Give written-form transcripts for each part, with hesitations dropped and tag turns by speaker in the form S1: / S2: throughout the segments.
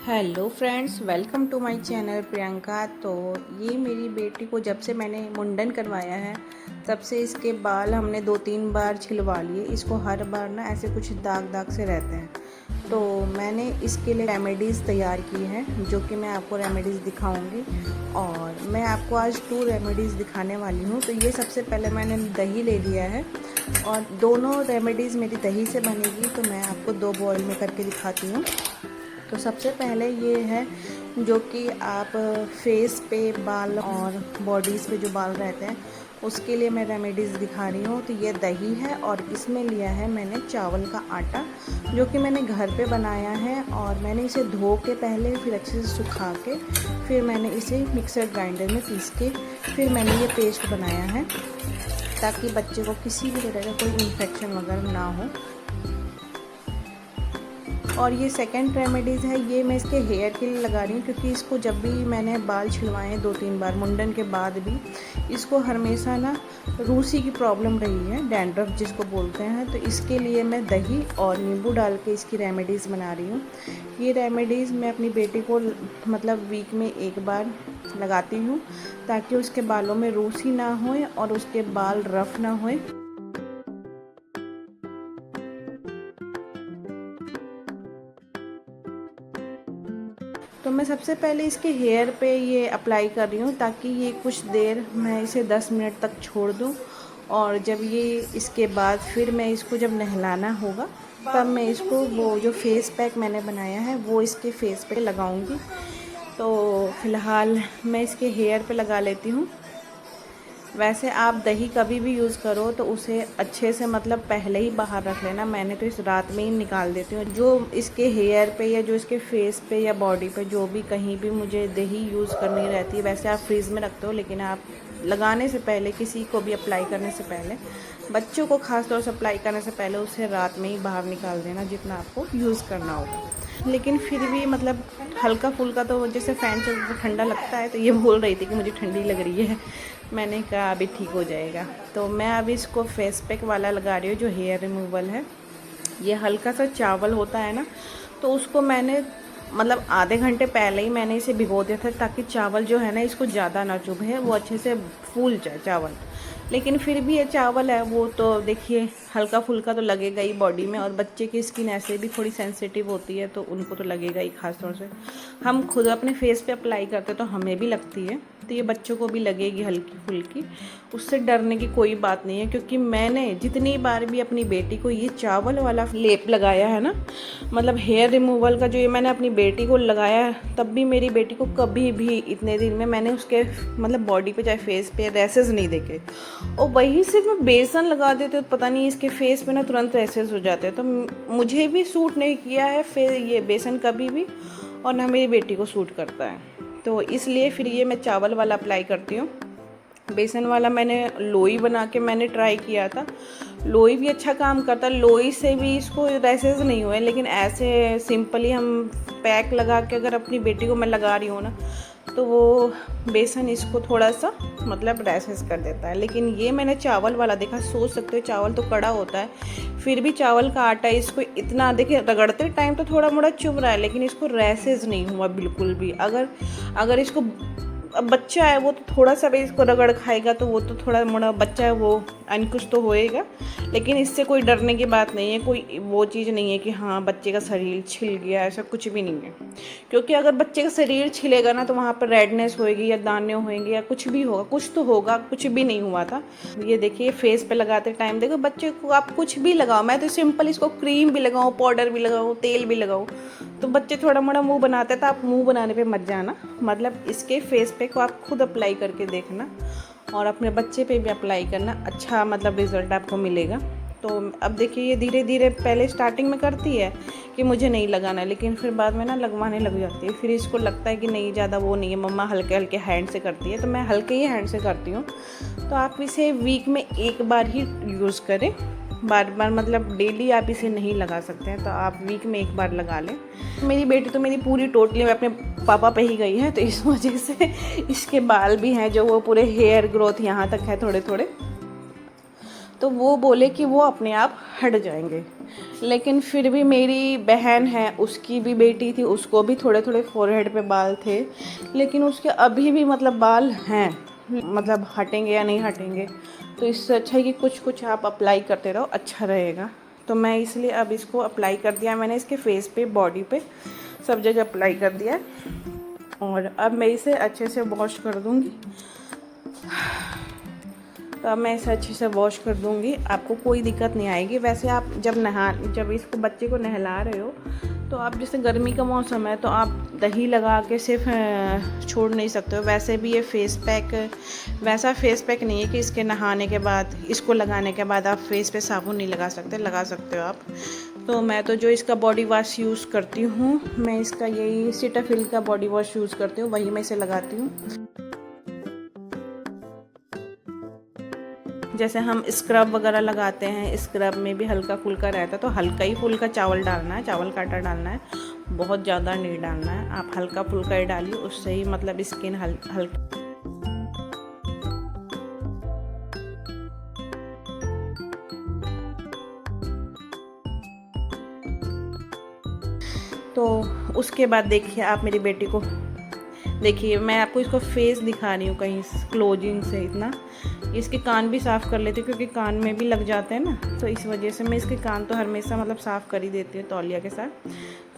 S1: Hello friends, welcome to my channel Priyanka. तो ये मेरी बेटी को जब से मैंने मुंडन करवाया है तब से इसके बाल हमने 2-3 बार छिलवा लिए। इसको हर बार ना ऐसे कुछ दाग दाग से रहते हैं। तो मैंने इसके लिए रेमेडीज़ तैयार की हैं जो कि मैं आपको रेमेडीज़ दिखाऊंगी। और मैं आपको आज 2 रेमेडीज़ दिखाने वाली हूँ। तो ये सबसे पहले मैंने दही ले लिया है और दोनों रेमेडीज़ मेरी दही से बनेगी। तो मैं आपको 2 बॉयल में करके दिखाती हूँ। तो सबसे पहले ये है जो कि आप फेस पे बाल और बॉडीज़ पे जो बाल रहते हैं उसके लिए मैं रेमेडीज़ दिखा रही हूँ। तो ये दही है और इसमें लिया है मैंने चावल का आटा जो कि मैंने घर पे बनाया है। और मैंने इसे धो के पहले फिर अच्छे से सुखा के फिर मैंने इसे मिक्सर ग्राइंडर में पीस के फिर मैंने ये पेस्ट बनाया है ताकि बच्चे को किसी भी तरह का कोई इन्फेक्शन वगैरह ना हो। और ये सेकंड रेमेडीज़ है, ये मैं इसके हेयर के लिए लगा रही हूँ क्योंकि इसको जब भी मैंने बाल छिलवाए 2-3 बार मुंडन के बाद भी इसको हमेशा ना रूसी की प्रॉब्लम रही है, डैंड्रफ जिसको बोलते हैं। तो इसके लिए मैं दही और नींबू डाल के इसकी रेमेडीज़ बना रही हूँ। ये रेमेडीज़ मैं अपनी बेटी को मतलब वीक में 1 बार लगाती हूँ ताकि उसके बालों में रूसी ना होए और उसके बाल रफ़ ना होए। तो मैं सबसे पहले इसके हेयर पे ये अप्लाई कर रही हूँ ताकि ये कुछ देर मैं इसे 10 मिनट तक छोड़ दूँ। और जब ये इसके बाद फिर मैं इसको जब नहलाना होगा तब मैं इसको वो जो फेस पैक मैंने बनाया है वो इसके फेस पे लगाऊंगी। तो फ़िलहाल मैं इसके हेयर पे लगा लेती हूँ। वैसे आप दही कभी भी यूज़ करो तो उसे अच्छे से मतलब पहले ही बाहर रख लेना। मैंने तो इस रात में ही निकाल देती हूँ। जो इसके हेयर पे या जो इसके फेस पे या बॉडी पे जो भी कहीं भी मुझे दही यूज़ करनी रहती है, वैसे आप फ्रीज़ में रखते हो लेकिन आप लगाने से पहले किसी को भी अप्लाई करने से पहले, बच्चों को ख़ास तौर से अप्लाई करने से पहले उसे रात में ही बाहर निकाल देना जितना आपको यूज़ करना होगा। लेकिन फिर भी मतलब हल्का फुल्का तो जैसे फ़ैन चलता तो ठंडा लगता है। तो ये बोल रही थी कि मुझे ठंडी लग रही है। मैंने कहा अभी ठीक हो जाएगा। तो मैं अभी इसको फेस पैक वाला लगा रही हूँ जो हेयर रिमूवल है। ये हल्का सा चावल होता है ना, तो उसको मैंने मतलब आधे घंटे पहले ही मैंने इसे भिगो दिया था ताकि चावल जो है ना इसको ज़्यादा ना चुभे, वो अच्छे से फूल जाए चावल। लेकिन फिर भी ये चावल है वो तो देखिए हल्का फुल्का तो लगेगा ही बॉडी में। और बच्चे की स्किन ऐसे भी थोड़ी सेंसिटिव होती है तो उनको तो लगेगा ही। ख़ास तौर से हम खुद अपने फेस पे अप्लाई करते तो हमें भी लगती है, तो ये बच्चों को भी लगेगी हल्की फुल्की। उससे डरने की कोई बात नहीं है क्योंकि मैंने जितनी बार भी अपनी बेटी को ये चावल वाला लेप लगाया है ना, मतलब हेयर रिमूवल का जो ये मैंने अपनी बेटी को लगाया है, तब भी मेरी बेटी को कभी भी इतने दिन में मैंने उसके मतलब बॉडी पे चाहे फेस पे रैसेस नहीं देखे। और वहीं सिर्फ मैं बेसन लगा देते तो पता नहीं इसके फेस पे ना तुरंत रैसेस हो जाते हैं। तो मुझे भी सूट नहीं किया है फिर ये बेसन कभी भी, और ना मेरी बेटी को सूट करता है। तो इसलिए फिर ये मैं चावल वाला अप्लाई करती हूँ। बेसन वाला मैंने लोई बना के मैंने ट्राई किया था, लोई भी अच्छा काम करता, लोई से भी इसको रैसेस नहीं हुए। लेकिन ऐसे सिंपली हम पैक लगा के अगर अपनी बेटी को मैं लगा रही हूँ ना तो वो बेसन इसको थोड़ा सा मतलब रैसेस कर देता है। लेकिन ये मैंने चावल वाला देखा, सोच सकते हो चावल तो कड़ा होता है, फिर भी चावल का आटा इसको इतना देखिए रगड़ते टाइम तो थोड़ा मोड़ा चुभ रहा है लेकिन इसको रैसेस नहीं हुआ बिल्कुल भी। अगर इसको अब बच्चा है वो तो थोड़ा सा भी इसको रगड़ खाएगा तो वो तो थोड़ा मोड़ा बच्चा है वो अनकुछ तो होएगा। लेकिन इससे कोई डरने की बात नहीं है, कोई वो चीज़ नहीं है कि हाँ बच्चे का शरीर छिल गया, ऐसा कुछ भी नहीं है। क्योंकि अगर बच्चे का शरीर छिलेगा ना तो वहाँ पर रेडनेस होएगी या दाने होंगे या कुछ भी होगा, कुछ तो होगा, कुछ भी नहीं हुआ था। ये देखिए फेस पे लगाते टाइम देखो बच्चे को आप कुछ भी लगाओ, मैं तो सिंपल इसको क्रीम भी लगाऊँ, पाउडर भी लगाऊँ, तेल भी लगाऊँ, तो बच्चे थोड़ा मोड़ा मुंह बनाते हैं तो आप मुंह बनाने पे मत जाना। मतलब इसके फेस पे को आप खुद अप्लाई करके देखना और अपने बच्चे पे भी अप्लाई करना, अच्छा मतलब रिज़ल्ट आपको मिलेगा। तो अब देखिए ये धीरे धीरे पहले स्टार्टिंग में करती है कि मुझे नहीं लगाना, लेकिन फिर बाद में ना लगवाने लग जाती है। फिर इसको लगता है कि नहीं ज़्यादा वो नहीं है, मम्मा हल्के हल्के हैंड से करती है, तो मैं हल्के ही हैंड से करती हूँ। तो आप इसे वीक में 1 बार ही यूज़ करें, बार बार मतलब डेली आप इसे नहीं लगा सकते हैं। तो आप वीक में 1 बार लगा लें। मेरी बेटी तो मेरी पूरी टोटली अपने पापा पे ही गई है, तो इस वजह से इसके बाल भी हैं जो वो पूरे हेयर ग्रोथ यहाँ तक है थोड़े थोड़े। तो वो बोले कि वो अपने आप हट जाएंगे। लेकिन फिर भी मेरी बहन है, उसकी भी बेटी थी, उसको भी थोड़े थोड़े फोरहेड पे बाल थे, लेकिन उसके अभी भी मतलब बाल हैं, मतलब हटेंगे या नहीं हटेंगे। तो इससे अच्छा है कि कुछ कुछ आप अप्लाई करते रहो, अच्छा रहेगा। तो मैं इसलिए अब इसको अप्लाई कर दिया मैंने, इसके फेस पे, बॉडी पे, सब जगह अप्लाई कर दिया। और अब मैं इसे अच्छे से वॉश कर दूँगी। तो अब मैं इसे अच्छे से वॉश कर दूँगी, आपको कोई दिक्कत नहीं आएगी। वैसे आप जब इसको बच्चे को नहला रहे हो तो आप, जैसे गर्मी का मौसम है तो आप दही लगा के सिर्फ छोड़ नहीं सकते हो। वैसे भी ये फेस पैक वैसा फेस पैक नहीं है कि इसके नहाने के बाद, इसको लगाने के बाद आप फेस पे साबुन नहीं लगा सकते, लगा सकते हो आप। तो मैं तो जो इसका बॉडी वॉश यूज़ करती हूँ, मैं इसका यही सीटाफिल का बॉडी वॉश यूज़ करती हूँ, वही मैं इसे लगाती हूँ। जैसे हम स्क्रब वगैरह लगाते हैं, स्क्रब में भी हल्का फुल्का रहता है, तो हल्का ही फुल्का चावल डालना है, चावल का आटा डालना है, बहुत ज़्यादा नहीं डालना है। आप हल्का फुल्का ही डालिए, उससे ही मतलब स्किन हल्का। तो उसके बाद देखिए आप मेरी बेटी को, देखिए मैं आपको इसको फेस दिखा रही हूँ कहीं क्लोजिंग से इतना। इसके कान भी साफ़ कर लेती हूँ क्योंकि कान में भी लग जाते हैं ना, तो इस वजह से मैं इसके कान तो हमेशा मतलब साफ़ कर ही देती हूँ तौलिया के साथ।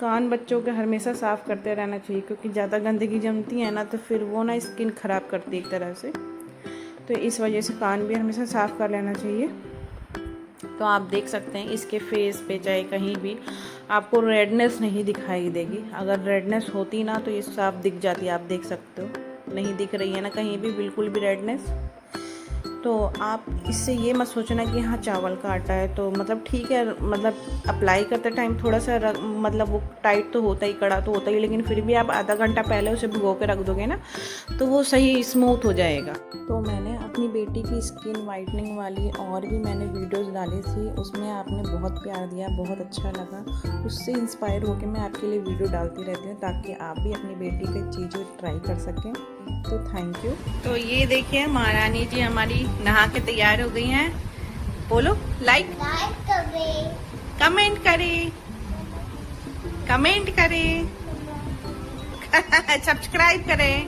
S1: कान बच्चों के हमेशा साफ़ करते रहना चाहिए, क्योंकि ज़्यादा गंदगी जमती है ना तो फिर वो ना स्किन ख़राब करती है एक तरह से। तो इस वजह से कान भी हमेशा साफ़ कर लेना चाहिए। तो आप देख सकते हैं इसके फेस पे चाहे कहीं भी आपको रेडनेस नहीं दिखाई देगी। अगर रेडनेस होती ना तो ये साफ दिख जाती है, आप देख सकते हो। नहीं दिख रही है ना कहीं भी बिल्कुल भी रेडनेस। तो आप इससे ये मत सोचना कि हाँ चावल का आटा है तो मतलब ठीक है, मतलब अप्लाई करते टाइम थोड़ा सा मतलब वो टाइट तो होता ही, कड़ा तो होता ही, लेकिन फिर भी आप आधा घंटा पहले उसे भिगो के रख दोगे ना तो वो सही स्मूथ हो जाएगा। तो मैंने अपनी बेटी की स्किन वाइटनिंग वाली और भी मैंने वीडियोस डाली थी, उसमें आपने बहुत प्यार दिया, बहुत अच्छा लगा। उससे इंस्पायर होकर मैं आपके लिए वीडियो डालती रहती हूँ ताकि आप भी अपनी बेटी की चीज़ें ट्राई कर सकें। तो थैंक यू। तो ये देखिए महारानी जी हमारी नहा के तैयार हो गई हैं। बोलो लाइक करें, कमेंट करें, कमेंट करें, सब्सक्राइब करें।